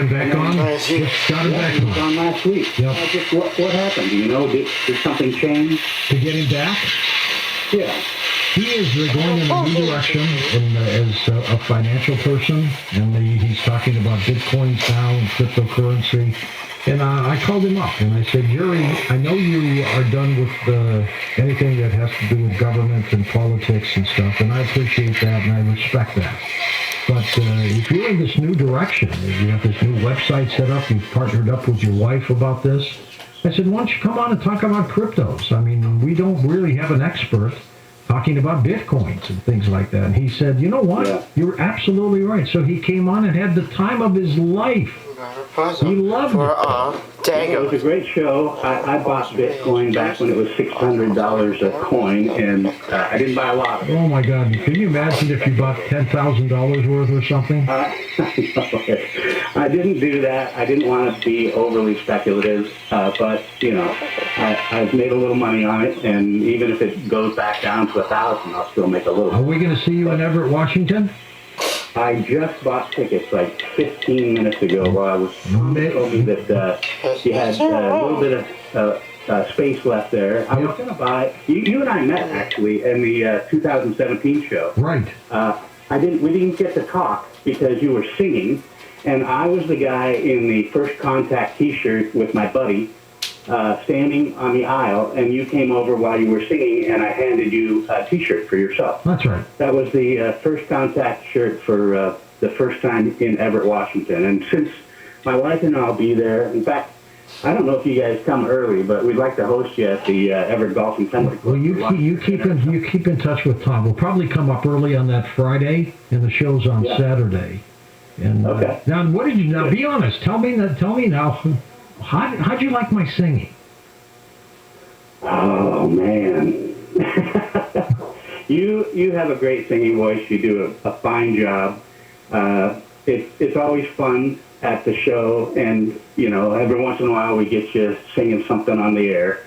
got him back on? Got him back He was on last week. Yep. What happened? Do you know? Did something change? To get him back? Yeah. He is going in a new direction as a financial person, and he's talking about Bitcoins now and cryptocurrency. And I called him up, and I said, Jerry, I know you are done with anything that has to do with government and politics and stuff, and I appreciate that, and I respect that. But if you're in this new direction, you have this new website set up, you've partnered up with your wife about this, I said, why don't you come on and talk about cryptos? I mean, we don't really have an expert talking about Bitcoins and things like that. And he said, you know what? Yeah. You're absolutely right. So he came on and had the time of his life. He loved it. It was a great show. I bought Bitcoin back when it was $600 a coin, and I didn't buy a lot of it. Oh, my God. Can you imagine if you bought $10,000 worth or something? I didn't do that. I didn't want to be overly speculative, but, you know, I've made a little money on it, and even if it goes back down to 1,000, I'll still make a little. Are we going to see you in Everett, Washington? I just bought tickets like 15 minutes ago while I was told me that he had a little bit of space left there. I was going to buy. You and I met actually in the 2017 show. Right. We didn't get to talk because you were singing, and I was the guy in the First Contact T-shirt with my buddy. Standing on the aisle, and you came over while you were singing, and I handed you a T-shirt for yourself. That's right. That was the First Contact shirt for the first time in Everett, Washington. And since my wife and I'll be there, in fact, I don't know if you guys come early, but we'd like to host you at the Everett Golf and Country Club. Well, you keep in touch with Tom. We'll probably come up early on that Friday, and the show's on Saturday. And okay. Now, what did you? Now, be honest. Tell me now. How'd you like my singing? Oh, man. You have a great singing voice. You do a fine job. It's always fun at the show, and, you know, every once in a while we get you singing something on the air.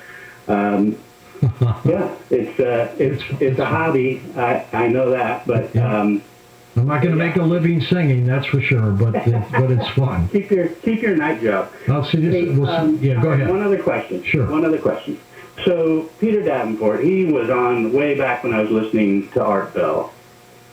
Yeah, it's a hobby. I know that, but... I'm not going to make a living singing, that's for sure, but it's fun. Keep your night job. I'll see this. Hey, go ahead. One other question. Sure. One other question. So Peter Davenport, he was on way back when I was listening to Art Bell,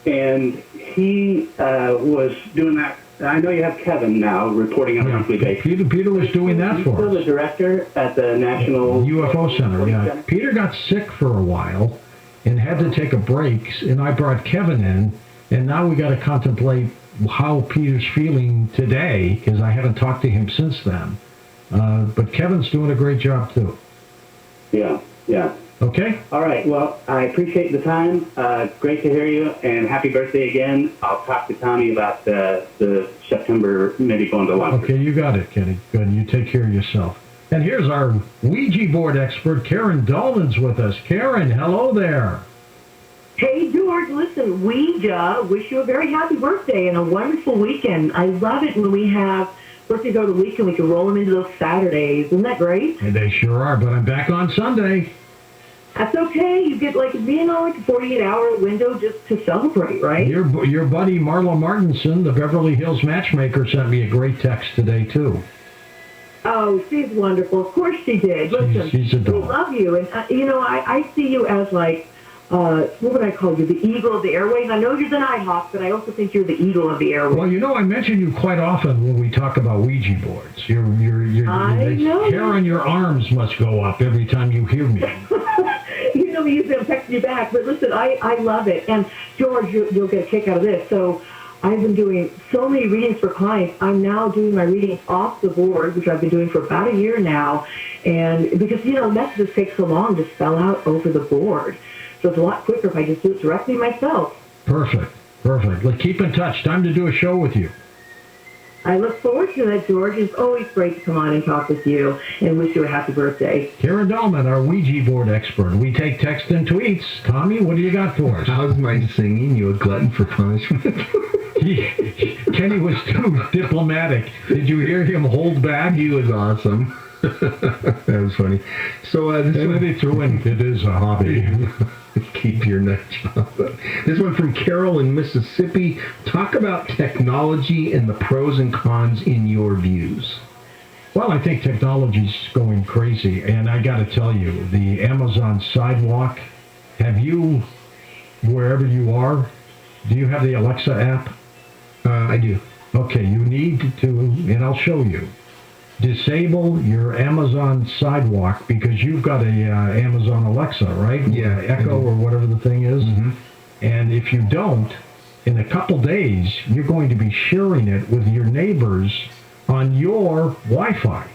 and he was doing that. I know you have Kevin now reporting on a monthly basis. Peter was doing that for us. He's still the director at the National UFO Center. Yeah. Center. Peter got sick for a while and had to take a break, and I brought Kevin in. And now we got to contemplate how Peter's feeling today, because I haven't talked to him since then. But Kevin's doing a great job too. Yeah. Okay? All right. Well, I appreciate the time. Great to hear you, and happy birthday again. I'll talk to Tommy about the September, maybe going to lunch. Okay, you got it, Kenny. Good. You take care of yourself. And here's our Ouija board expert, Karen Dolman's with us. Karen, hello there. Hey, George, listen, Ouija, wish you a very happy birthday and a wonderful weekend. I love it when we have birthdays over the weekend. We can roll them into those Saturdays. Isn't that great? And they sure are, but I'm back on Sunday. That's okay. You get being on a 48-hour window just to celebrate, right? Your buddy Marla Martinson, the Beverly Hills matchmaker, sent me a great text today, too. Oh, she's wonderful. Of course she did. Listen, she's a doll. We love you. And, I see you as what would I call you? The eagle of the airways? I know you're the nighthawk, but I also think you're the eagle of the airways. Well, I mention you quite often when we talk about Ouija boards. Your hair on your arms must go up every time you hear me. Usually I'm texting you back, but listen, I love it. And George, you'll get a kick out of this. So I've been doing so many readings for clients. I'm now doing my readings off the board, which I've been doing for about a year now. And because, messages take so long to spell out over the board. So it's a lot quicker if I just do it directly myself. Perfect. Let's keep in touch. Time to do a show with you. I look forward to that, George. It's always great to come on and talk with you and wish you a happy birthday. Karen Dahlman, our Ouija board expert. We take text and tweets. Tommy, what do you got for us? How's my singing? You a glutton for punishment? Kenny was too diplomatic. Did you hear him hold back? He was awesome. That was funny. So they threw in, it is a hobby. Keep your nut job. This one from Carol in Mississippi. Talk about technology and the pros and cons in your views. Well, I think technology's going crazy, and I got to tell you, the Amazon Sidewalk, have you, wherever you are, do you have the Alexa app? I do. Okay, you need to, and I'll show you, disable your Amazon Sidewalk because you've got a Amazon Alexa, right? Yeah, Echo or whatever the thing is. Mm-hmm. And if you don't, in a couple days, you're going to be sharing it with your neighbors on your Wi-Fi.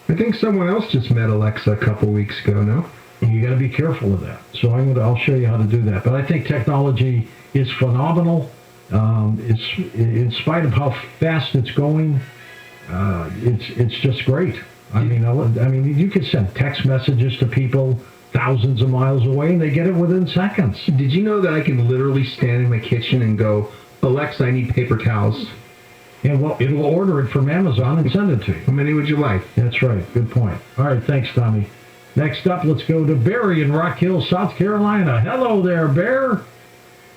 I think someone else just met Alexa a couple weeks ago, no? You got to be careful of that. So I'll show you how to do that. But I think technology is phenomenal. It's in spite of how fast it's going, it's just great. I mean, you can send text messages to people thousands of miles away, and they get it within seconds. Did you know that I can literally stand in my kitchen and go, Alexa, I need paper towels? And well, it'll order it from Amazon and send it to you. How many would you like? That's right. Good point. All right, thanks, Tommy. Next up, let's go to Barry in Rock Hill, South Carolina. Hello there, Bear.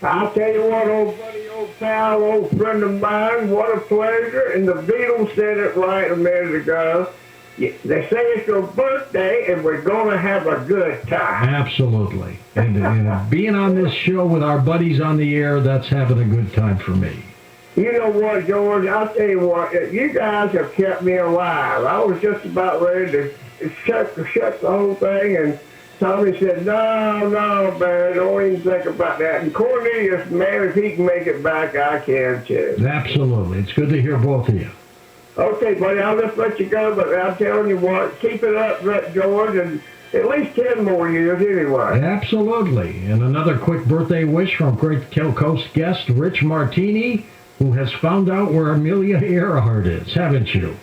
I'll tell you what, old buddy, old pal, old friend of mine, what a pleasure. And the Beatles said it right a minute ago. They say it's your birthday, and we're going to have a good time. Absolutely. And being on this show with our buddies on the air, that's having a good time for me. You know what, George? I'll tell you what, you guys have kept me alive. I was just about ready to shut the whole thing, and Tommy said, no, man, don't even think about that. And Cornelius, man, if he can make it back, I can too. Absolutely. It's good to hear both of you. Okay, buddy, I'll just let you go, but I'm telling you what, keep it up, George, and at least 10 more years anyway. Absolutely. And another quick birthday wish from Great Kill Coast guest Rich Martini, who has found out where Amelia Earhart is, haven't you?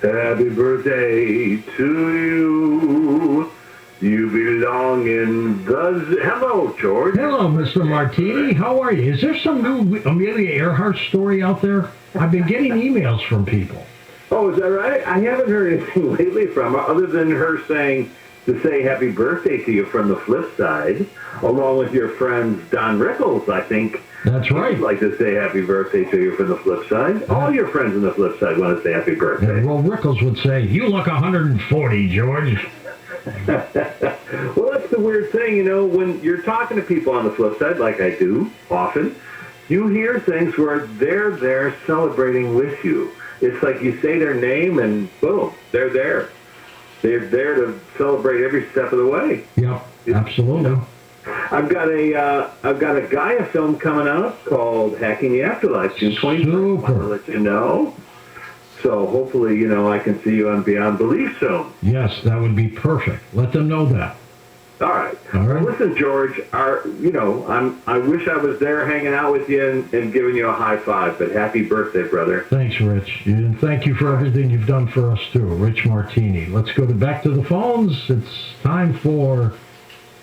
Happy birthday to you. You belong in the... Hello, George. Hello, Mr. Martini. How are you? Is there some new Amelia Earhart story out there? I've been getting emails from people. Oh, is that right? I haven't heard anything lately from her other than her saying to say happy birthday to you from the flip side, along with your friends Don Rickles, I think. That's right. I'd like to say happy birthday to you from the flip side. All your friends on the flip side want to say happy birthday. Yeah, well, Rickles would say, you look 140, George. Well, that's the weird thing, you know, when you're talking to people on the flip side, like I do often, you hear things where they're there celebrating with you. It's like you say their name and boom, they're there. They're there to celebrate every step of the way. Yep, absolutely. I've got a Gaia film coming out called Hacking the Afterlife, June 23rd. Super. I want to let you know. So hopefully, you know, I can see you on Beyond Belief soon. Yes, that would be perfect. Let them know that. All right. All right. Well, listen, George. I wish I was there hanging out with you and giving you a high five. But happy birthday, brother. Thanks, Rich. And thank you for everything you've done for us, too. Rich Martini. Let's go back to the phones. It's time for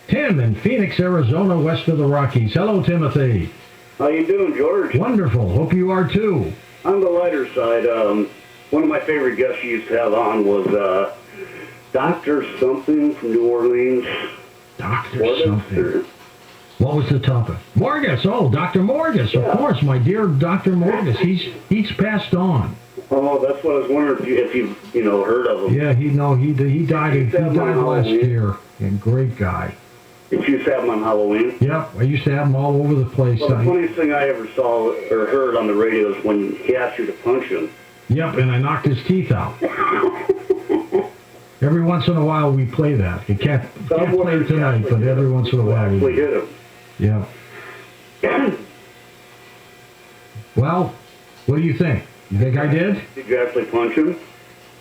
Tim in Phoenix, Arizona, west of the Rockies. Hello, Timothy. How you doing, George? Wonderful. Hope you are, too. On the lighter side, one of my favorite guests you used to have on was Dr. something from New Orleans. Dr. Morgus, something. or- What was the topic? Morgus. Oh, Dr. Morgus. Yeah. Of course, my dear Dr. Morgus. He's passed on. Oh, that's what I was wondering if you've heard of him. Yeah, he died. He died last year. And great guy. If you used to have him on Halloween. Yep, I used to have him all over the place. Well, the funniest thing I ever saw or heard on the radio is when he asked you to punch him. Yep, and I knocked his teeth out. Every once in a while we play that. You can't play it tonight, but every once in a while Actually we hit him. Yeah. Well, what do you think? You think I did? Did you actually punch him?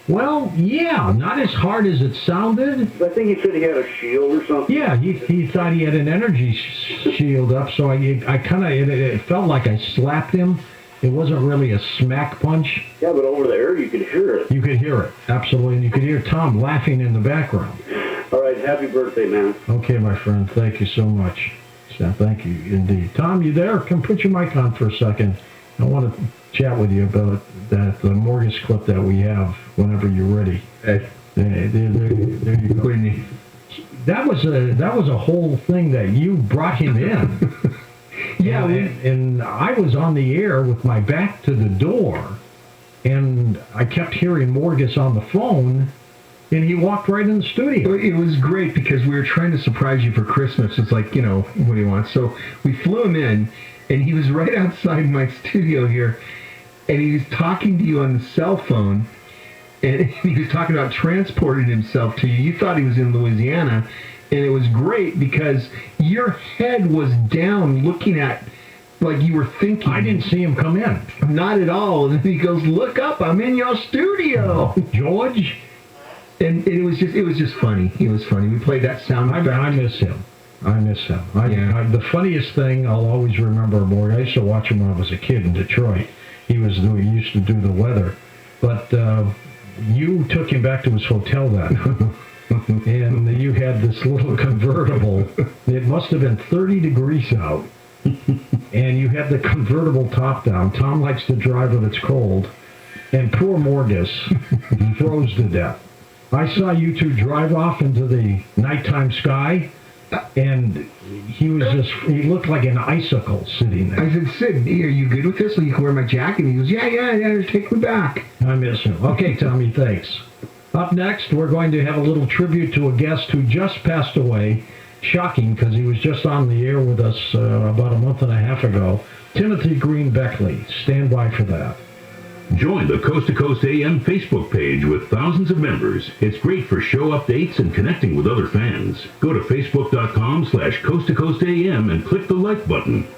Well, yeah, not as hard as it sounded. I think he said he had a shield or something. Yeah, he thought he had an energy shield up, so I kind of, it felt like I slapped him. It wasn't really a smack punch. Yeah, but over the air you could hear it. You could hear it, absolutely, and you could hear Tom laughing in the background. All right, happy birthday, man. Okay, my friend, thank you so much. So, thank you indeed. Tom, you there? Come put your mic on for a second. I want to chat with you about the Morgus clip that we have whenever you're ready. Hey, There you go. that was a whole thing that you brought him in. Yeah, and I was on the air with my back to the door, and I kept hearing Morgus on the phone, and he walked right in the studio. It was great because we were trying to surprise you for Christmas. It's like, what do you want? So we flew him in, and he was right outside my studio here, and he was talking to you on the cell phone, and he was talking about transporting himself to you. You thought he was in Louisiana, and it was great because your head was down looking at, like you were thinking. I didn't see him come in. Not at all. And he goes, "Look up, I'm in your studio, George." And it was just funny. It was funny. We played that sound. I miss him. Yeah. The funniest thing I'll always remember, Morg, I used to watch him when I was a kid in Detroit. He used to do the weather. But you took him back to his hotel then. And you had this little convertible. It must have been 30 degrees out. And you had the convertible top down. Tom likes to drive when it's cold. And poor Morgus froze to death. I saw you two drive off into the nighttime sky, and he looked like an icicle sitting there. I said, "Sid, are you good with this? So you can wear my jacket?" And he goes, yeah, take me back. I miss him. Okay, Tommy, thanks. Up next, we're going to have a little tribute to a guest who just passed away. Shocking, because he was just on the air with us about a month and a half ago. Timothy Green Beckley. Stand by for that. Join the Coast to Coast AM Facebook page with thousands of members. It's great for show updates and connecting with other fans. Go to facebook.com/Coast to Coast AM and click the like button.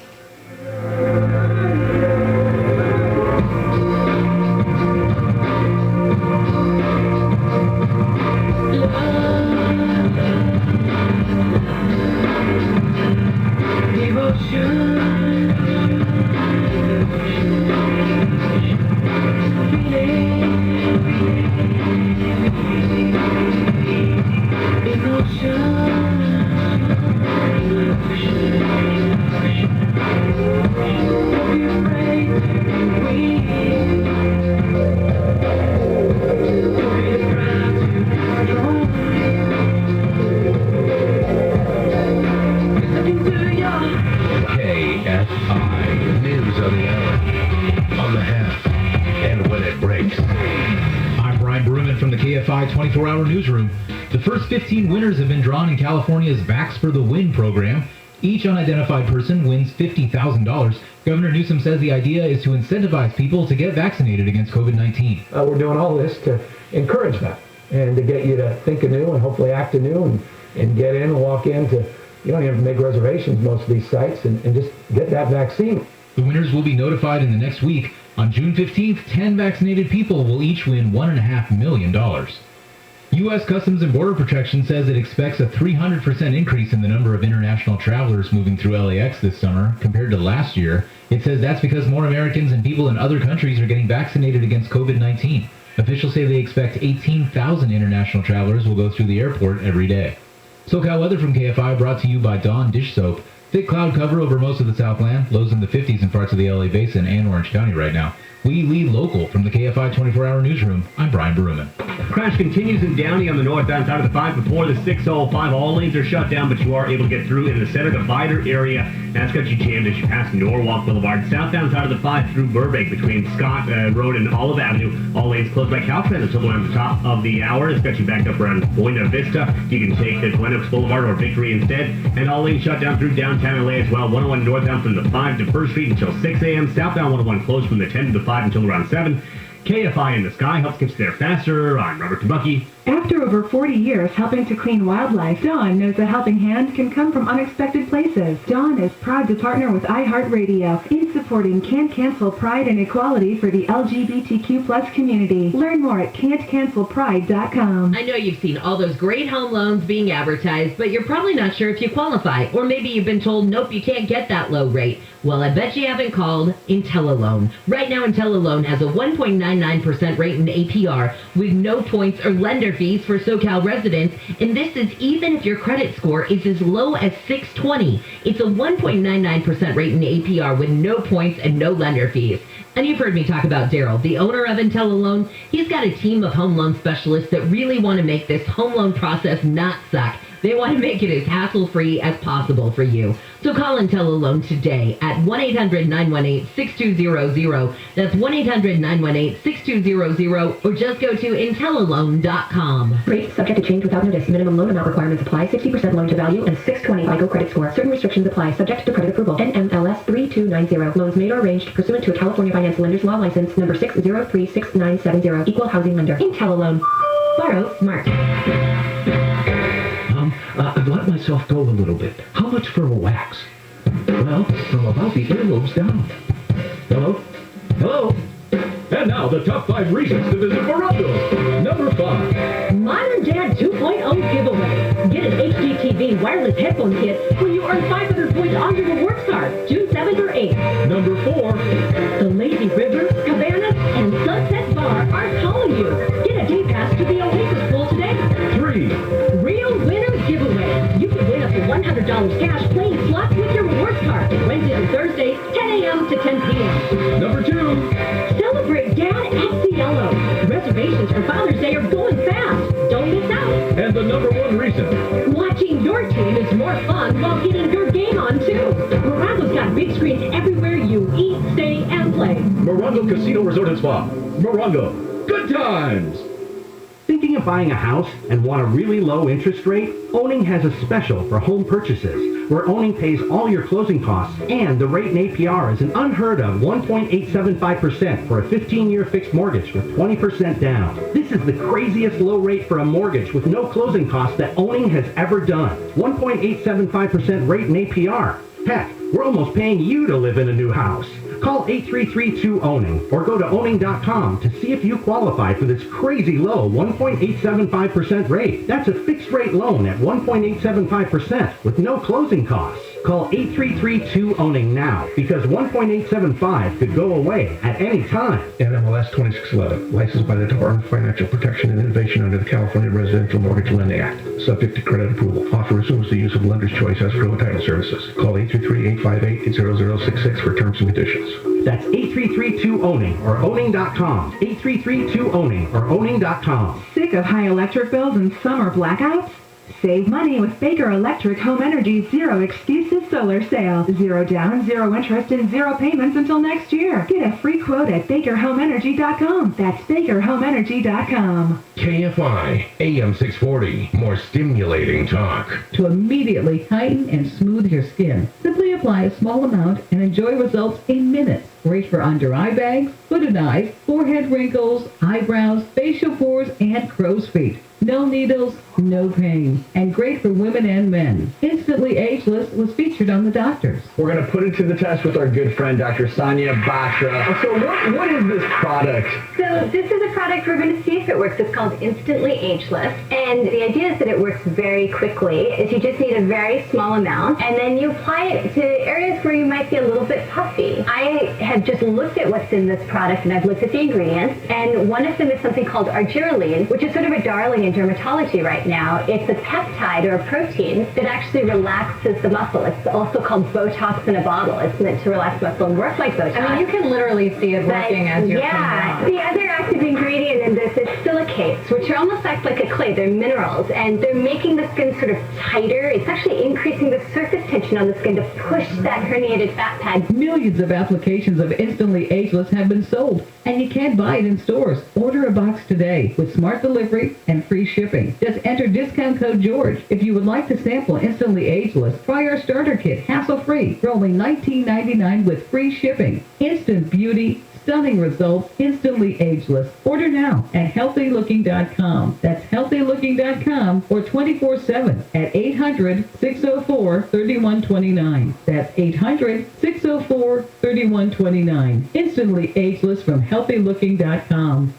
KFI news on the hour, on the half, and when it breaks. I'm Brian Bruman from the KFI 24-hour newsroom. The first 15 winners have been drawn in California's Vax for the Win program. Each unidentified person wins $50,000. Governor Newsom says the idea is to incentivize people to get vaccinated against COVID-19. We're doing all this to encourage that and to get you to think anew and hopefully act anew and get in and walk into, you don't even have to make reservations most of these sites and just get that vaccine. The winners will be notified in the next week. On June 15th, 10 vaccinated people will each win $1.5 million. U.S. Customs and Border Protection says it expects a 300% increase in the number of international travelers moving through LAX this summer compared to last year. It says that's because more Americans and people in other countries are getting vaccinated against COVID-19. Officials say they expect 18,000 international travelers will go through the airport every day. SoCal weather from KFI brought to you by Dawn Dish Soap. Thick cloud cover over most of the Southland, lows in the 50s in parts of the LA Basin and Orange County right now. We lead local from the KFI 24-hour newsroom. I'm Brian Bruman. Crash continues in Downey on the northbound side of the 5 before the 605. All lanes are shut down, but you are able to get through in the center divider area. That's got you jammed as you pass Norwalk Boulevard. Southbound side of the 5 through Burbank between Scott Road and Olive Avenue. All lanes closed by Caltrans until around the top of the hour. It's got you backed up around Buena Vista. You can take the Glen Oaks Boulevard or Victory instead. And all lanes shut down through downtown LA as well. 101 northbound from the 5 to 1st Street until 6 a.m. Southbound 101 closed from the 10 to the 5 until around 7. KFI in the Sky helps get there faster. I'm Robert Tabucky. After over 40 years helping to clean wildlife, Dawn knows a helping hand can come from unexpected places. Dawn is proud to partner with iHeartRadio in supporting Can't Cancel Pride and Equality for the LGBTQ plus community. Learn more at can'tcancelpride.com. I know you've seen all those great home loans being advertised, but you're probably not sure if you qualify. Or maybe you've been told, nope, you can't get that low rate. Well, I bet you haven't called IntelliLoan. Right now, IntelliLoan has a 1.99% rate in APR with no points or lender fees for SoCal residents, and this is even if your credit score is as low as 620. It's a 1.99% rate in APR with no points and no lender fees. And you've heard me talk about Daryl, the owner of IntelliLoan. He's got a team of home loan specialists that really want to make this home loan process not suck. They want to make it as hassle-free as possible for you. So call IntelliLoan today at 1-800-918-6200. That's 1-800-918-6200, or just go to IntelliLoan.com. Rates subject to change without notice. Minimum loan amount requirements apply. 60% loan to value and 620 FICO credit score. Certain restrictions apply. Subject to credit approval. NMLS 3290. Loans made or arranged pursuant to a California Finance Lenders Law license number 6036970. Equal housing lender. IntelliLoan. Borrow smart. I've let myself go a little bit. How much for a wax? Well, from about the earlobes down. Hello? Hello? And now the top 5 reasons to visit Morongo. Number 5. Modern Dad 2.0 giveaway. Get an HDTV wireless headphone kit when you earn 500 points on your rewards card. June 7th or 8th. Number 4. The Lazy River, Cabana, and Sunset Bar are calling you. Get a day pass to the Oasis Pool today. 3. Real Winners Giveaway. You can win up to $100 cash playing slots with your rewards card. Wednesdays and Thursdays, 10 a.m. to 10 p.m. Number 2. Celebrate Dad at Cielo. Reservations for Father's Day are going fast. Don't miss out. And the number 1 reason. Watching your team is more fun while getting your game on, too. Morongo's got big screens everywhere you eat, stay, and play. Morongo Casino Resort and Spa. Morongo. Good times! Thinking of buying a house and want a really low interest rate? Owning has a special for home purchases, where Owning pays all your closing costs, and the rate in APR is an unheard of 1.875% for a 15-year fixed mortgage with 20% down. This is the craziest low rate for a mortgage with no closing costs that Owning has ever done. 1.875% rate in APR. Heck, we're almost paying you to live in a new house. Call 833-2-OWNING or go to owning.com to see if you qualify for this crazy low 1.875% rate. That's a fixed rate loan at 1.875% with no closing costs. Call 833-2-OWNING now because 1.875 could go away at any time. NMLS 2611, licensed by the Department of Financial Protection and Innovation under the California Residential Mortgage Lending Act. Subject to credit approval. Offer assumes the use of lender's choice escrow and title services. Call 833-858-0066 for terms and conditions. That's 833-2-OWNING or owning.com. 833-2-OWNING or owning.com. Sick of high electric bills and summer blackouts? Save money with Baker Electric Home Energy's Zero Excuses Solar Sale. 0 down, 0 interest, and 0 payments until next year. Get a free quote at BakerHomeEnergy.com. That's BakerHomeEnergy.com. KFI AM 640. More stimulating talk. To immediately tighten and smooth your skin, simply apply a small amount and enjoy results in minutes. Great for under eye bags, hooded eyes, forehead wrinkles, eyebrows, facial pores, and crow's feet. No needles, no pain, and great for women and men. Instantly Ageless was featured on The Doctors. We're going to put it to the test with our good friend, Dr. Sonia Batra. So what is this product? So this is a product we're going to see if it works. It's called Instantly Ageless. And the idea is that it works very quickly. Is you just need a very small amount, and then you apply it to areas where you might be a little bit puffy. I have just looked at what's in this product, and I've looked at the ingredients, and one of them is something called argireline, which is sort of a darling in dermatology right now. It's a peptide or a protein that actually relaxes the muscle. It's also called Botox in a bottle. It's meant to relax muscle and work like Botox. I mean, you can literally see it working as you're Yeah. The other active ingredient in this is silicates, which are almost like a clay. They're minerals, and they're making the skin sort of tighter. It's actually increasing the surface tension on the skin to push that herniated fat pad. Millions of applications of Instantly Ageless have been sold, and you can't buy it in stores. Order a box today with smart delivery and free shipping. Just enter discount code George. If you would like to sample Instantly Ageless, try our starter kit hassle-free for only $19.99 with free shipping. Instant beauty, stunning results, Instantly Ageless. Order now at healthylooking.com. That's healthylooking.com or 24/7 at 800-604-3129. That's 800-604-3129. Instantly Ageless from healthylooking.com.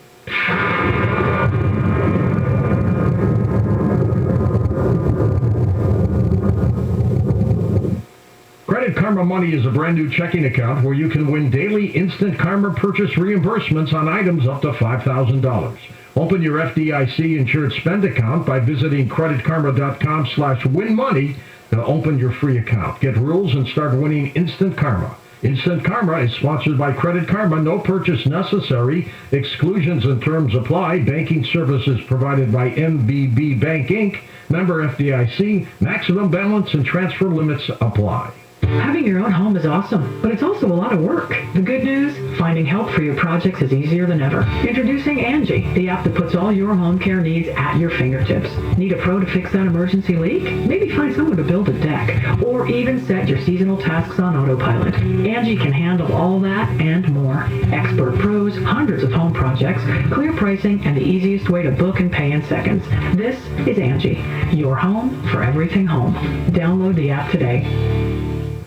Credit Karma Money is a brand new checking account where you can win daily instant Karma purchase reimbursements on items up to $5,000. Open your FDIC insured spend account by visiting creditkarma.com/winmoney to open your free account. Get rules and start winning instant Karma. Instant Karma is sponsored by Credit Karma. No purchase necessary. Exclusions and terms apply. Banking services provided by MBB Bank Inc. Member FDIC. Maximum balance and transfer limits apply. Having your own home is awesome, but it's also a lot of work. The good news? Finding help for your projects is easier than ever. Introducing Angie, the app that puts all your home care needs at your fingertips. Need a pro to fix that emergency leak? Maybe find someone to build a deck, or even set your seasonal tasks on autopilot. Angie can handle all that and more. Expert pros, hundreds of home projects, clear pricing, and the easiest way to book and pay in seconds. This is Angie, your home for everything home. Download the app today.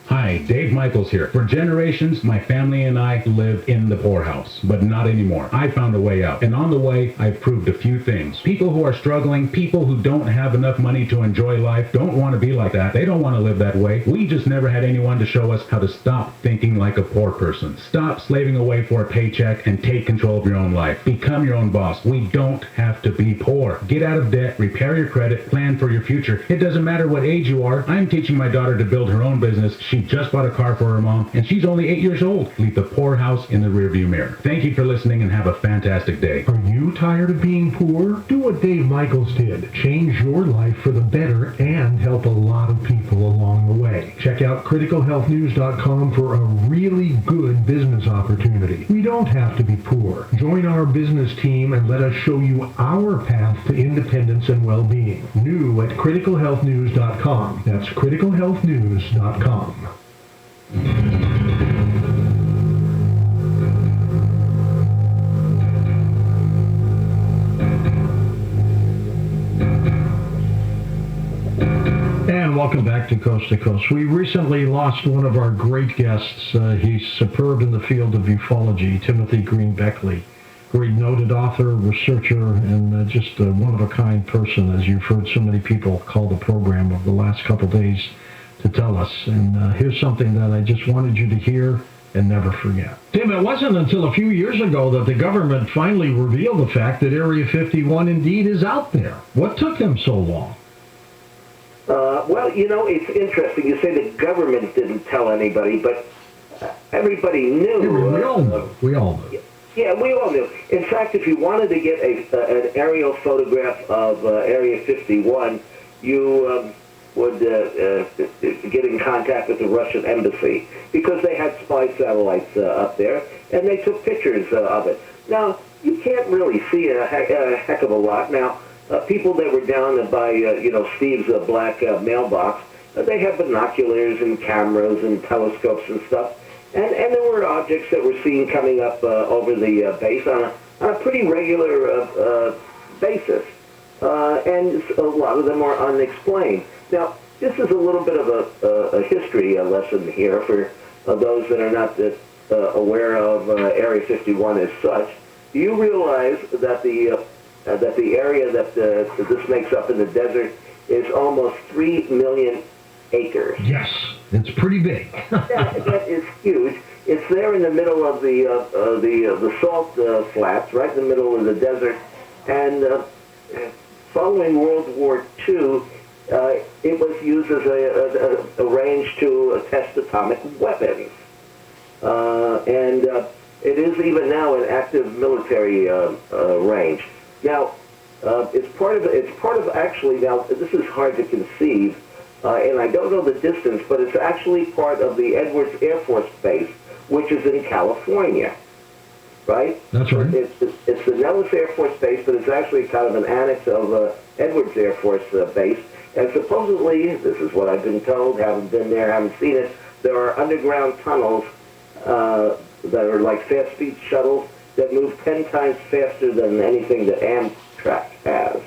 Hi, Dave Michaels here. For generations, my family and I lived in the poorhouse, but not anymore. I found a way out, and on the way, I've proved a few things. People who are struggling, people who don't have enough money to enjoy life, don't want to be like that. They don't want to live that way. We just never had anyone to show us how to stop thinking like a poor person. Stop slaving away for a paycheck and take control of your own life. Become your own boss. We don't have to be poor. Get out of debt, repair your credit, plan for your future. It doesn't matter what age you are. I'm teaching my daughter to build her own business. She just bought a car for her mom, and she's only 8 years old. Leave the poorhouse in the rearview mirror. Thank you for listening, and have a fantastic day. Are you tired of being poor? Do what Dave Michaels did. Change your life for the better and help a lot of people along the way. Check out criticalhealthnews.com for a really good business opportunity. We don't have to be poor. Join our business team and let us show you our path to independence and well-being. New at criticalhealthnews.com. That's criticalhealthnews.com. And welcome back to Coast to Coast. We recently lost one of our great guests. He's superb in the field of ufology, Timothy Green Beckley. Great noted author, researcher, and just a one-of-a-kind person, as you've heard so many people call the program over the last couple days to tell us. And here's something that I just wanted you to hear and never forget. Tim, it wasn't until a few years ago that the government finally revealed the fact that Area 51 indeed is out there. What took them so long? Well, you know, it's interesting. You say the government didn't tell anybody, but everybody knew. We all knew. We all knew. Yeah, we all knew. In fact, if you wanted to get an aerial photograph of Area 51, you would get in contact with the Russian embassy because they had spy satellites up there, and they took pictures of it. Now, you can't really see a heck of a lot. Now, people that were down by, Steve's black mailbox, they have binoculars and cameras and telescopes and stuff. And there were objects that were seen coming up over the base on a pretty regular basis. And a lot of them are unexplained. Now, this is a little bit of a history lesson here for those that are not aware of Area 51 as such. Do you realize that the area that this makes up in the desert is almost 3 million acres? Yes, it's pretty big. that is huge. It's there in the middle of the salt flats, right in the middle of the desert. And following World War II, it was used as a range to test atomic weapons. And it is even now an active military range. Now, it's part of actually, now this is hard to conceive, and I don't know the distance, but it's actually part of the Edwards Air Force Base, which is in California, right? That's right. It's the Nellis Air Force Base, but it's actually kind of an annex of Edwards Air Force Base. And supposedly, this is what I've been told, haven't been there, haven't seen it, there are underground tunnels that are like fast-speed shuttles that move 10 times faster than anything that Amtrak has.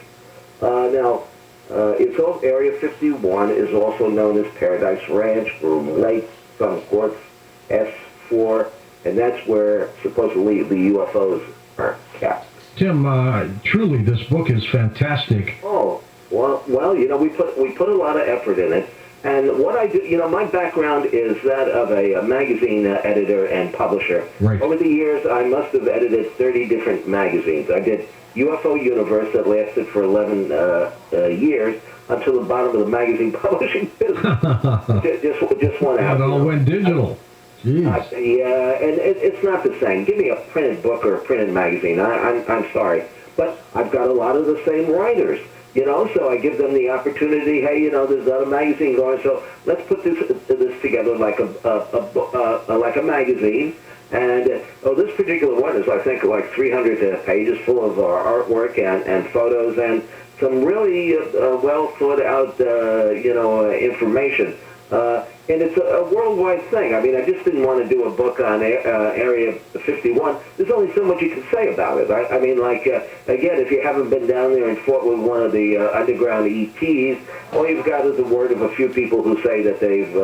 Now, Area 51 is also known as Paradise Ranch, Groom Lake, Sun Quartz, S4, and that's where supposedly the UFOs are kept. Tim, truly, this book is fantastic. Oh, well, we put a lot of effort in it. And what I do, my background is that of a magazine editor and publisher. Right. Over the years, I must have edited 30 different magazines. I did UFO Universe that lasted for 11 years until the bottom of the magazine publishing business. just went out. It all went digital. And it's not the same. Give me a printed book or a printed magazine. I'm sorry. But I've got a lot of the same writers, so I give them the opportunity, hey, there's not a magazine going, so let's put this together like a magazine. And this particular one is, I think, like 300 pages full of artwork and photos and some really well thought out, information. And it's a worldwide thing. I mean, I just didn't want to do a book on Area 51. There's only so much you can say about it. I mean, again, if you haven't been down there and fought with one of the underground ETs, all you've got is the word of a few people who say that they've,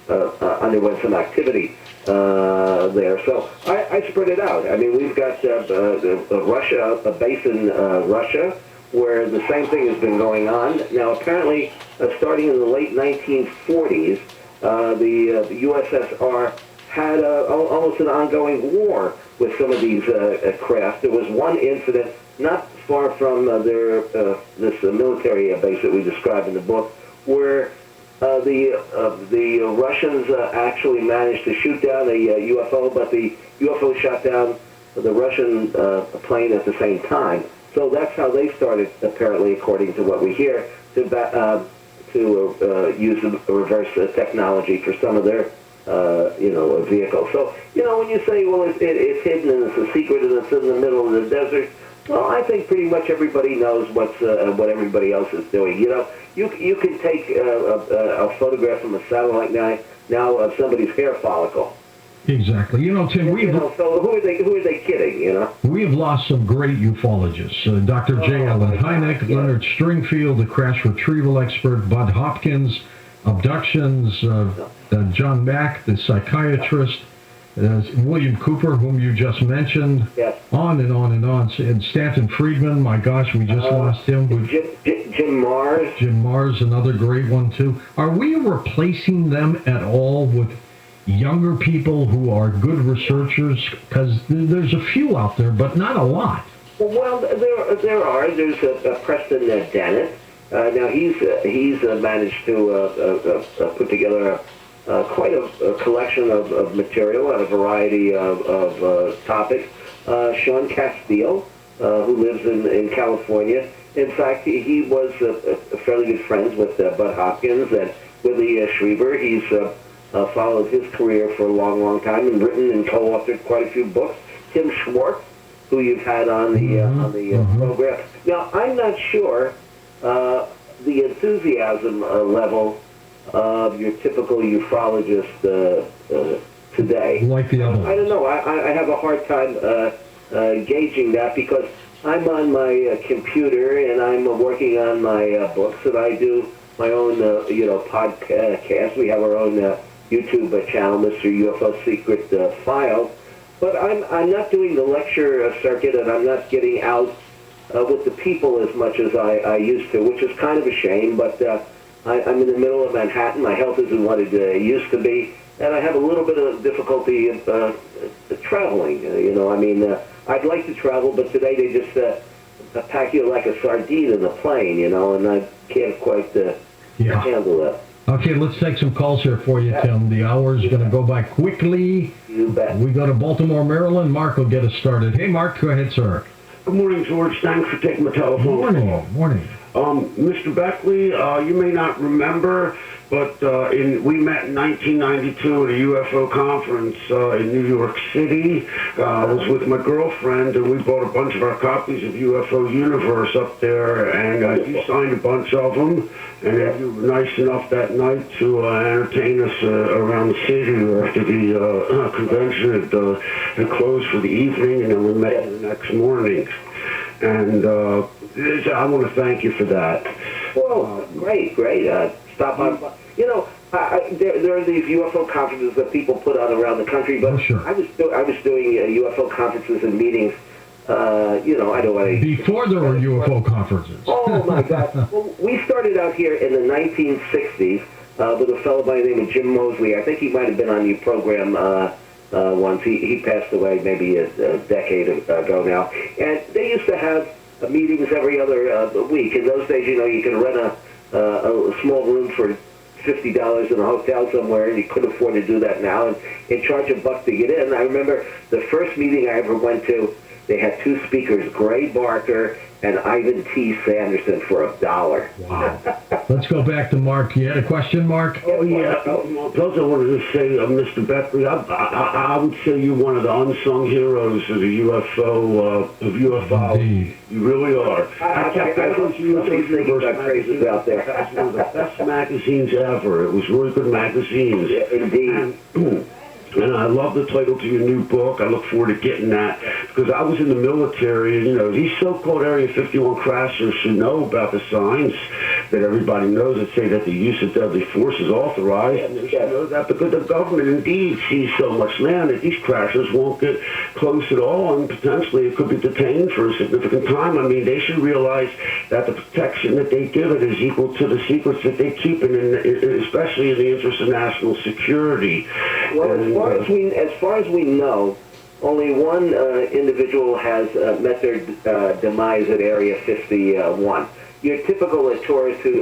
underwent some activity there. So I spread it out. I mean, we've got Russia, a base in Russia, where the same thing has been going on. Now, apparently, starting in the late 1940s, the USSR had almost an ongoing war with some of these craft. There was one incident not far from this military base that we described in the book, where the Russians actually managed to shoot down a UFO, but the UFO shot down the Russian plane at the same time. So that's how they started, apparently, according to what we hear, to use the reverse technology for some of their, vehicles. So, when you say, well, it's hidden and it's a secret and it's in the middle of the desert, well, I think pretty much everybody knows what everybody else is doing. You can take a photograph from a satellite now of somebody's hair follicle. Exactly. Tim, so who are they kidding, We have lost some great ufologists. Dr. J. Allen Hynek, Leonard Stringfield, the crash retrieval expert, Bud Hopkins, abductions, John Mack, the psychiatrist, William Cooper, whom you just mentioned, on and on and on. And Stanton Friedman, my gosh, we just lost him. Jim Mars. Jim Mars, another great one, too. Are we replacing them at all with younger people who are good researchers? Because there's a few out there, but not a lot. Well, there are. There's Preston Dennett. Now he's managed to put together quite a collection of material on a variety of topics. Sean Castile, who lives in California. In fact, he was fairly good friends with Bud Hopkins and Willie Schriever. He's followed his career for a long, long time and written and co-authored quite a few books. Tim Schwartz, who you've had on the program. Now, I'm not sure the enthusiasm level of your typical ufologist today. Like the other. I don't know. I have a hard time gauging that because I'm on my computer and I'm working on my books and I do my own podcast. We have our own YouTube channel, Mr. UFO Secret Files. But I'm not doing the lecture circuit and I'm not getting out with the people as much as I used to, which is kind of a shame. But I'm in the middle of Manhattan. My health isn't what it used to be. And I have a little bit of difficulty traveling. I'd like to travel, but today they just pack you like a sardine in the plane, and I can't quite handle that. Okay, let's take some calls here for you, Tim. The hour is going to go by quickly. You bet. We go to Baltimore, Maryland. Mark will get us started. Hey, Mark, go ahead, sir. Good morning, George. Thanks for taking my telephone call. Morning. Mr. Beckley, you may not remember, but we met in 1992 at a UFO conference in New York City. I was with my girlfriend, and we bought a bunch of our copies of UFO Universe up there, and you signed a bunch of them. And you were nice enough that night to entertain us around the city after the convention had closed for the evening, and then we met the next morning. And I want to thank you for that. Well, great. Stop on. There are these UFO conferences that people put on around the country, but I was doing UFO conferences and meetings. I don't want to. Before there were UFO conferences. Oh my God! Well, we started out here in the 1960s with a fellow by the name of Jim Mosley. I think he might have been on your program once. He passed away maybe a decade ago now. And they used to have meetings every other week. In those days, you could rent a small room for $50 in a hotel somewhere, and you couldn't afford to do that now, and charge $1 to get in. I remember the first meeting I ever went to, they had 2 speakers, Gray Barker and Ivan T. Sanderson, for $1. Wow. Let's go back to Mark. You had a question, Mark? Oh, yeah. Plus, I wanted to say, Mr. Beckley, I would say you're one of the unsung heroes of the UFO, Indeed. You really are. I think you were thinking about praises out there. That's one of the best magazines ever. It was really good magazines. Yeah, indeed. And I love the title to your new book. I look forward to getting that, because I was in the military, and, you know, these so-called Area 51 crashers should know about the signs that everybody knows that say that the use of deadly force is authorized. And they should know that because the government indeed sees so much land that these crashers won't get close at all, and potentially it could be detained for a significant time. I mean, they should realize that the protection that they give it is equal to the secrets that they keep, especially in the interest of national security. Well, as far as we know, only one individual has met their demise at Area 51. Your typical tourist who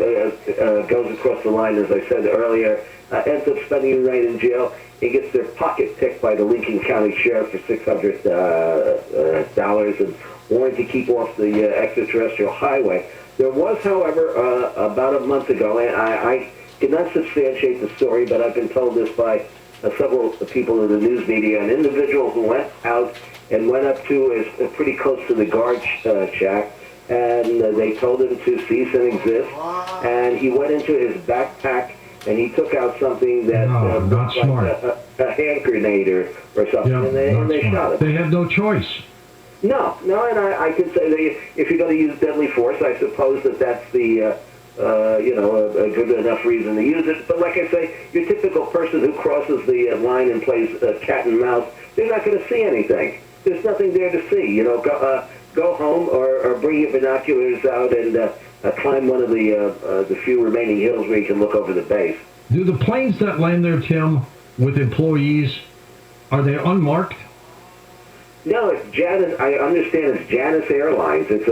goes across the line, as I said earlier, ends up spending the night in jail. He gets their pocket picked by the Lincoln County Sheriff for $600 and warned to keep off the extraterrestrial highway. There was, however, about a month ago, and I cannot substantiate the story, but I've been told this by several people in the news media, an individual who went out and went up to pretty close to the guard shack, and they told him to cease and exist, and he went into his backpack and he took out something that looked like a hand grenade or something, and they shot him. They had no choice. No, and I could say that if you're going to use deadly force, I suppose that's the a good enough reason to use it. But like I say, your typical person who crosses the line and plays cat and mouse, they're not going to see anything. There's nothing there to see. You know, go home or bring your binoculars out and climb one of the few remaining hills where you can look over the base. Do the planes that land there, Tim, with employees, are they unmarked? No, it's Janus. I understand it's Janus Airlines. It's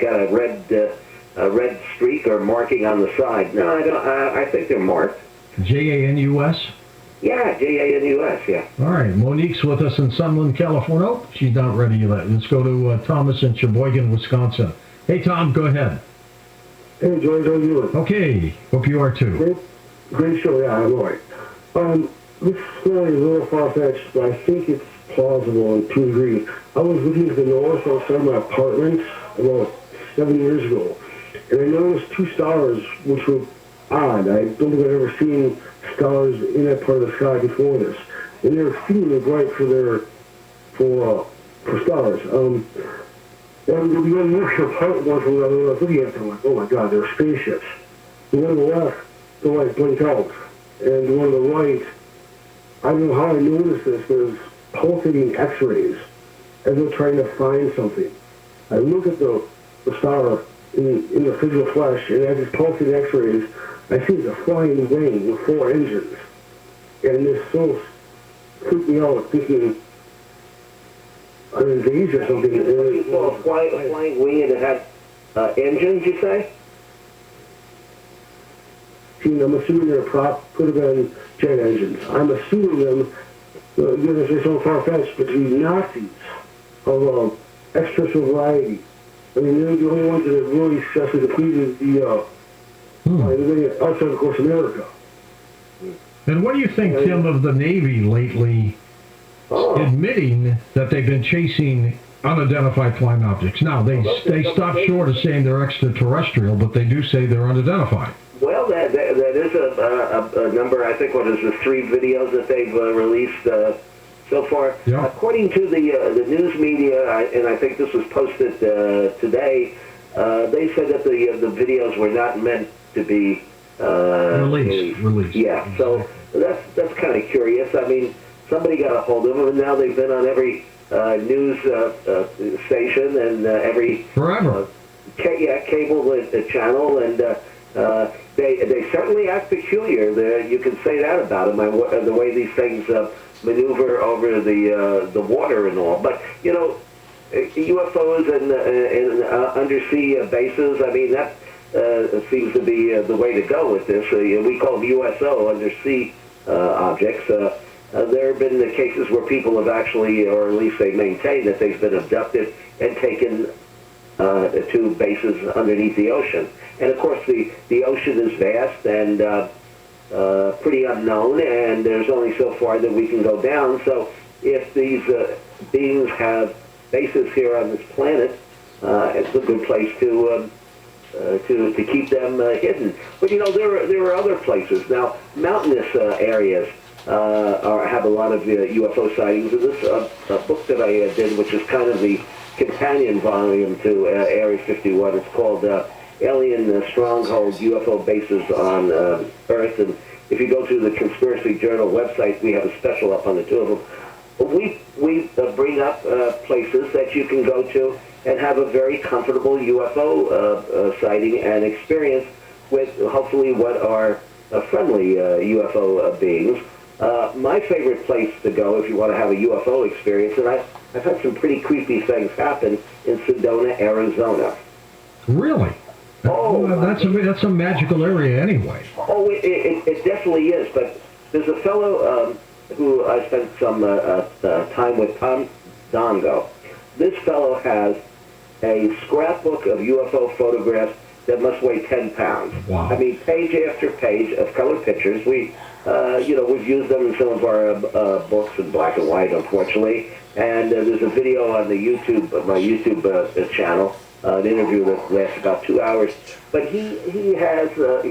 got a red streak or marking on the side. No, I don't. I think they're marked. JANUS? Yeah, JANUS, yeah. All right, Monique's with us in Sunland, California. Oh, she's not ready yet. Let's go to Thomas in Sheboygan, Wisconsin. Hey, Tom, go ahead. Hey, George, how are you doing? Okay, hope you are too. Great show, yeah, I'm all right. This story is a little far-fetched, but I think it's plausible and to a degree. I was looking at the north outside my apartment about 7 years ago, and I noticed 2 stars, which were odd. I don't think I've ever seen stars in that part of the sky before this, and they're extremely bright for stars. And we got to look apart one from the other. I was looking at them like, oh my God, they're spaceships. The one on the left, the light blinked out, and the one on the right, I don't know how I noticed this, was pulsating X-rays as they're trying to find something. I look at the star in the physical flesh, and as it's pulsating X-rays, I see it's a flying wing with 4 engines. And this so freaked me out, thinking an invasion or something. You saw a flying wing and it had engines, you say? See, I'm assuming they're could have been jet engines. I'm assuming them, they're so far-fetched, but these Nazis of extraterrestrial variety, I mean, they're the only ones that have really successfully depleted the outside of course America. And what do you think, Tim, of the Navy lately admitting that they've been chasing unidentified flying objects? Now, they stop short of saying they're extraterrestrial, but they do say they're unidentified. Well, that is a number, I think, what is the 3 videos that they've released so far. Yep. According to the news media, and I think this was posted today, they said that the videos were not meant to be released. Yeah, so that's kind of curious. I mean, somebody got a hold of them, and now they've been on every news station and every forever cable channel, and they certainly act peculiar. You can say that about them, the way these things maneuver over the water and all. But UFOs and undersea bases, I mean, seems to be the way to go with this. We call them USO, undersea objects. There have been the cases where people have actually, or at least they maintain that they've been abducted and taken to bases underneath the ocean. And of course, the ocean is vast and pretty unknown, and there's only so far that we can go down. So if these beings have bases here on this planet, it's a good place to keep them hidden. But you know, there are other places now. Mountainous areas have a lot of UFO sightings. And this book that I did, which is kind of the companion volume to Area 51, it's called Alien Stronghold UFO Bases on Earth. And if you go to the Conspiracy Journal website, we have a special up on the two of them. We bring up places that you can go to and have a very comfortable UFO sighting and experience with hopefully what are friendly UFO beings. My favorite place to go if you want to have a UFO experience, and I've had some pretty creepy things happen in Sedona, Arizona. Really? Oh, that's a magical area anyway. Oh, it definitely is. But there's a fellow who I spent some time with, Tom Dongo. This fellow has a scrapbook of UFO photographs that must weigh 10 pounds. Wow. I mean, page after page of color pictures. We've used them in some of our books in black and white, unfortunately. And there's a video on the my YouTube channel, an interview that lasts about 2 hours. But he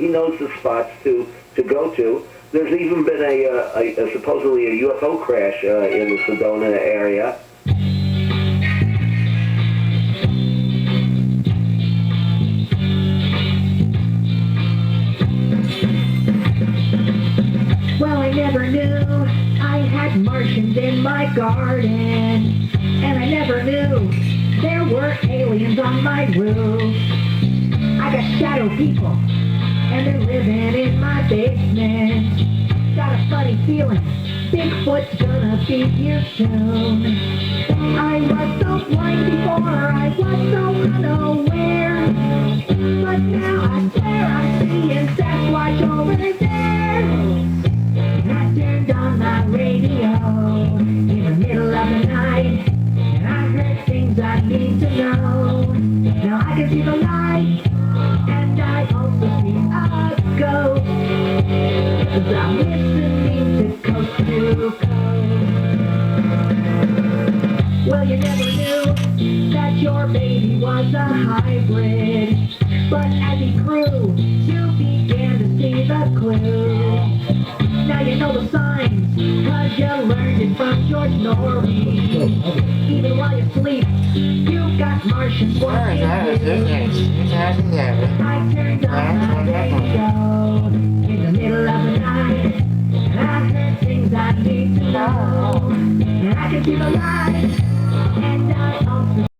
knows the spots to go to. There's even been a supposedly a UFO crash in the Sedona area. Well, I never knew I had Martians in my garden, and I never knew there were aliens on my roof. I got shadow people, and they're living in my basement. Got a funny feeling Bigfoot's gonna be here soon. I was so blind before, I was so unaware, but now I swear I'm seeing Sasquatch over there. I turned on my radio in the middle of the night, and I heard things I need to know. Now I can see the light, and I also see a ghost, 'cause I'm listening to Coast to Coast. Well, you never knew that your baby was a hybrid, but as he grew, you began to see the clues. Now you know the signs, 'cause you learned it from George Norrie. Even while you sleep, you got Martians walking with I turned on my radio in the middle of the night, and I heard things I need to know. And I can see the light, and I